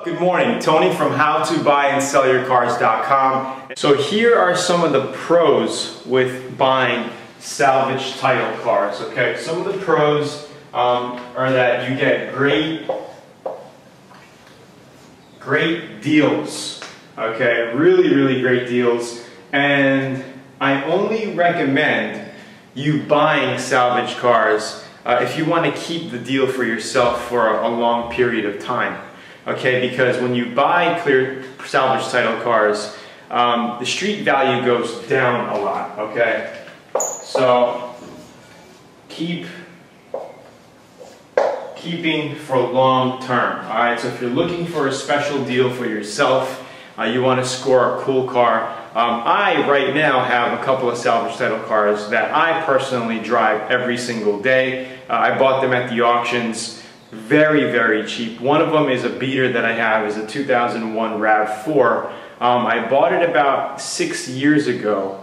Good morning, Tony from howtobuyandSellYourCars.com. So here are some of the pros with buying salvage title cars. Okay, some of the pros are that you get great deals. Okay, really great deals, and I only recommend you buying salvage cars if you want to keep the deal for yourself for a long period of time. Okay, because when you buy clear salvage title cars, the street value goes down a lot. Okay, so keeping for long term. All right, so if you're looking for a special deal for yourself, you want to score a cool car. I right now have a couple of salvage title cars that I personally drive every single day. I bought them at the auctions. Very cheap. One of them is a beater that I have, is a 2001 RAV4. I bought it about 6 years ago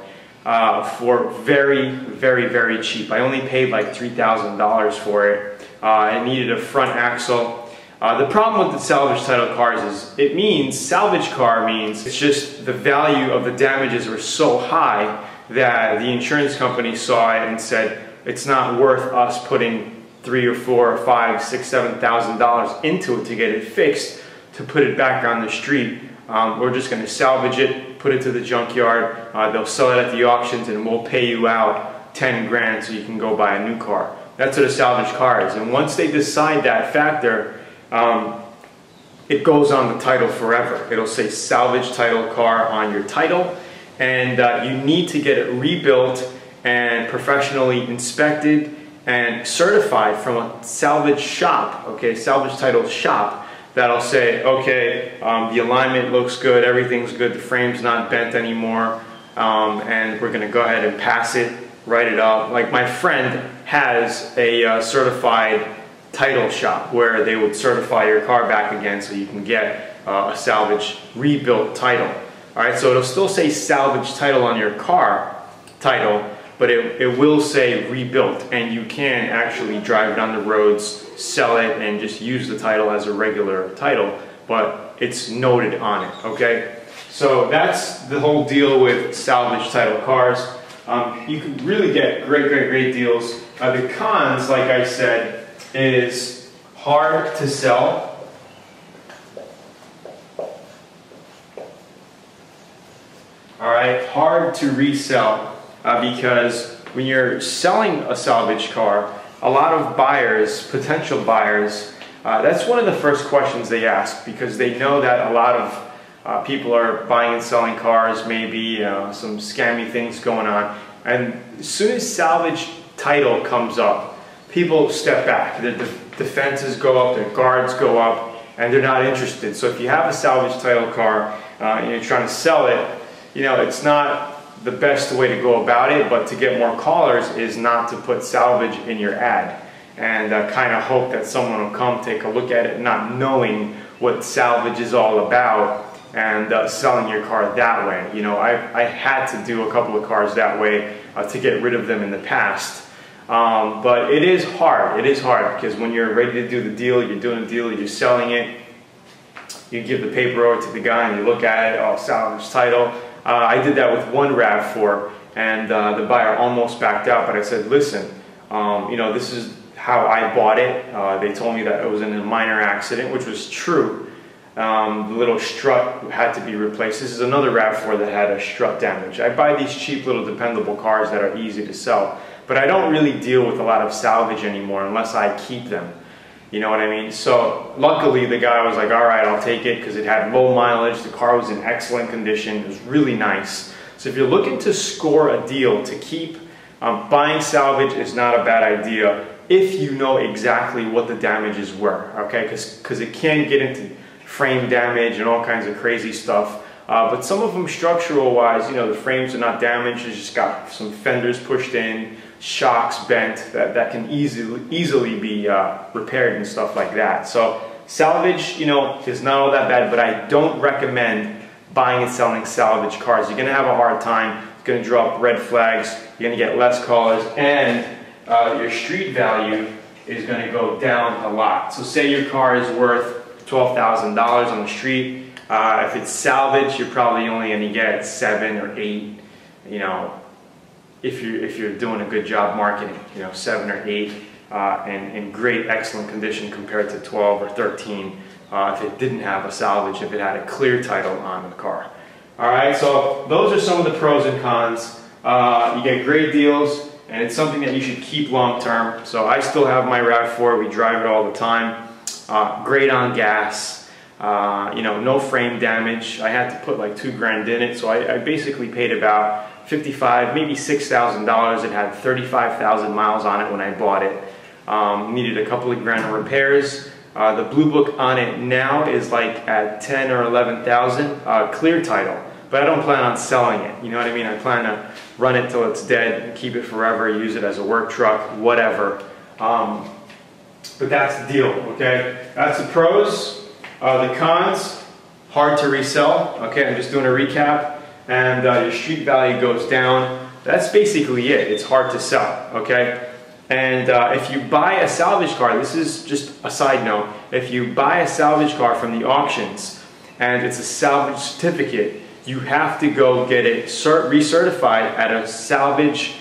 for very cheap. I only paid like $3,000 for it. It needed a front axle. The problem with the salvage title cars is salvage car means it's just the value of the damages were so high that the insurance company saw it and said it's not worth us putting $3,000 or $4,000 or $5,000, $6,000, $7,000 into it to get it fixed, to put it back on the street. We're just going to salvage it, put it to the junkyard, they'll sell it at the auctions, and we'll pay you out 10 grand so you can go buy a new car. That's what a salvage car is. And once they decide that factor, it goes on the title forever. It'll say salvage title car on your title, and you need to get it rebuilt and professionally inspected and certified from a salvage shop, okay, salvage title shop, that'll say, okay, the alignment looks good, everything's good, the frame's not bent anymore, and we're going to go ahead and pass it, write it up. Like my friend has a certified title shop where they would certify your car back again so you can get a salvage rebuilt title. Alright, so it'll still say salvage title on your car title, but it will say rebuilt, and you can actually drive it on the roads, sell it, and just use the title as a regular title, but it's noted on it, okay? So that's the whole deal with salvage title cars. You can really get great deals. The cons, like I said, is hard to sell. Alright, hard to resell. Because when you're selling a salvage car, a lot of buyers, potential buyers, that's one of the first questions they ask, because they know that a lot of people are buying and selling cars, maybe some scammy things going on, and as soon as salvage title comes up, people step back, their defenses go up, their guards go up, and they're not interested. So if you have a salvage title car and you're trying to sell it, you know, it's not the best way to go about it, but to get more callers is not to put salvage in your ad and kind of hope that someone will come take a look at it, not knowing what salvage is all about, and selling your car that way. You know, I had to do a couple of cars that way to get rid of them in the past. But it is hard. It is hard because when you're ready to do the deal, you're doing the deal, you're selling it, you give the paper over to the guy and you look at it, oh, salvage title. I did that with one RAV4, and the buyer almost backed out, but I said, listen, you know, this is how I bought it. They told me that it was in a minor accident, which was true. The little strut had to be replaced. This is another RAV4 that had a strut damage. I buy these cheap little dependable cars that are easy to sell, but I don't really deal with a lot of salvage anymore unless I keep them. You know what I mean? So luckily the guy was like, all right, I'll take it, because it had low mileage, the car was in excellent condition, it was really nice. So if you're looking to score a deal to keep, buying salvage is not a bad idea if you know exactly what the damages were, okay? Because it can get into frame damage and all kinds of crazy stuff. But some of them structural wise, you know, the frames are not damaged, it's just got some fenders pushed in, shocks bent, that can easily be repaired and stuff like that. So salvage, you know, is not all that bad, but I don't recommend buying and selling salvage cars. You're going to have a hard time, it's going to draw up red flags, you're going to get less callers, and your street value is going to go down a lot. So say your car is worth $12,000 on the street. If it's salvage, you're probably only going to get 7 or 8. You know, if you're doing a good job marketing, you know, 7 or 8, and in great, excellent condition compared to 12 or 13 if it didn't have a salvage, if it had a clear title on the car. All right, so those are some of the pros and cons. You get great deals, and it's something that you should keep long term. So I still have my RAV4. We drive it all the time. Great on gas. You know, no frame damage. I had to put like $2 grand in it, so I basically paid about $55,000, maybe $6,000. It had 35,000 miles on it when I bought it. Needed a couple of grand of repairs. The Blue Book on it now is like at 10 or 11,000, clear title. But I don't plan on selling it, you know what I mean? I plan to run it till it's dead, keep it forever, use it as a work truck, whatever. But that's the deal, okay? That's the pros. The cons, hard to resell, okay? I'm just doing a recap. And your street value goes down. That's basically it. It's hard to sell, okay? And if you buy a salvage car, this is just a side note, if you buy a salvage car from the auctions and it's a salvage certificate, you have to go get it recertified at a salvage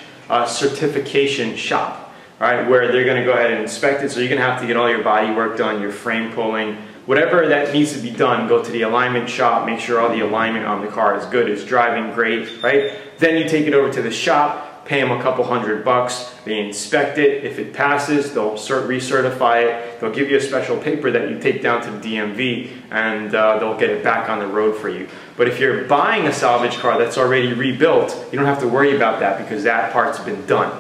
certification shop, right? Where they're going to go ahead and inspect it. So you're going to have to get all your body work done, your frame pulling, whatever that needs to be done. Go to the alignment shop, make sure all the alignment on the car is good, it's driving great, right? Then you take it over to the shop, pay them a couple $100. They inspect it. If it passes, they'll recertify it. They'll give you a special paper that you take down to the DMV, and they'll get it back on the road for you. But if you're buying a salvage car that's already rebuilt, you don't have to worry about that because that part's been done.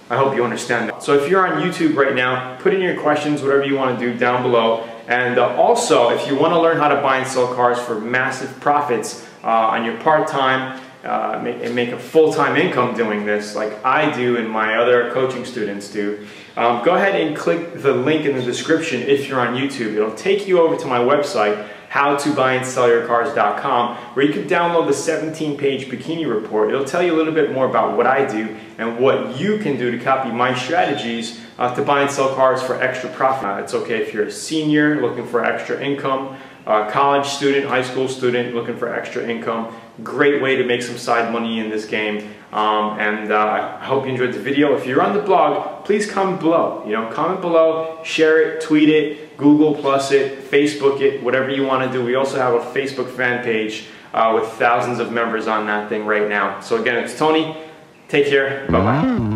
I hope you understand that. So if you're on YouTube right now, put in your questions, whatever you want to do down below. And also, if you want to learn how to buy and sell cars for massive profits on your part-time, and make a full-time income doing this like I do and my other coaching students do, go ahead and click the link in the description if you're on YouTube. It'll take you over to my website, howtobuyandsellyyourcars.com, where you can download the 17-page bikini report. It'll tell you a little bit more about what I do and what you can do to copy my strategies to buy and sell cars for extra profit. It's okay if you're a senior looking for extra income, college student, high school student looking for extra income. Great way to make some side money in this game. I hope you enjoyed the video. If you're on the blog, please comment below. You know, comment below, share it, tweet it, Google Plus it, Facebook it, whatever you want to do. We also have a Facebook fan page with thousands of members on that thing right now. So again, it's Tony. Take care. Bye-bye.